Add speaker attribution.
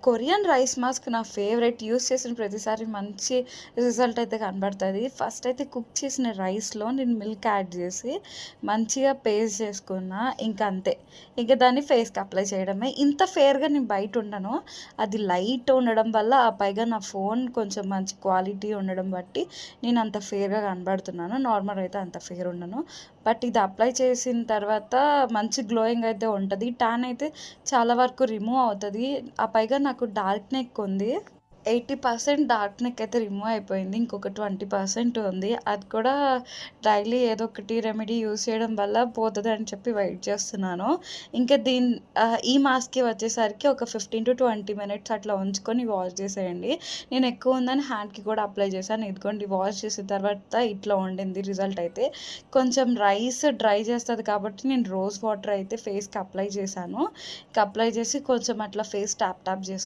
Speaker 1: Korean rice mask నా favourite. Use చేసిన ప్రతిసారి మంచి రిజల్ట్ అయితే కనబడుతుంది. ఫస్ట్ అయితే కుక్ చేసిన రైస్లో నేను మిల్క్ యాడ్ చేసి మంచిగా పేస్ట్ చేసుకున్నా. ఇంకా అంతే, ఇంకా దాన్ని ఫేస్కి అప్లై చేయడమే. ఇంత ఫేర్గా నేను బయట ఉండను, అది లైట్ ఉండడం వల్ల, ఆ పైగా నా ఫోన్ కొంచెం మంచి క్వాలిటీ ఉండడం బట్టి నేను అంత ఫేర్గా కనబడుతున్నాను. నార్మల్ అయితే అంత ఫేర్ ఉండను. బట్ ఇది అప్లై చేసిన తర్వాత మంచి గ్లోయింగ్ అయితే ఉంటుంది. ట్యాన్ అయితే చాలా వరకు రిమూవ్ అవుతుంది. ఆ పైగా నాకు డార్క్ నెక్ ఉంది. 80% డార్క్ నెక్ అయితే రిమూవ్ అయిపోయింది. ఇంకొక 20% ఉంది. అది కూడా డైలీ ఏదో ఒకటి రెమెడీ యూజ్ చేయడం వల్ల పోతుంది అని చెప్పి వెయిట్ చేస్తున్నాను. ఇంకా ఈ మాస్క్కి వచ్చేసరికి ఒక 15-20 మినిట్స్ అట్లా ఉంచుకొని వాష్ చేసేయండి. నేను ఎక్కువ ఉందని హ్యాండ్కి కూడా అప్లై చేశాను. ఇదిగోండి, వాష్ చేసిన తర్వాత ఇట్లా ఉండింది రిజల్ట్ అయితే. కొంచెం రైస్ డ్రై చేస్తుంది కాబట్టి నేను రోజ్ వాటర్ అయితే ఫేస్కి అప్లై చేశాను. ఇంకా అప్లై చేసి కొంచెం అట్లా ఫేస్ ట్యాప్ ట్యాప్ చేసి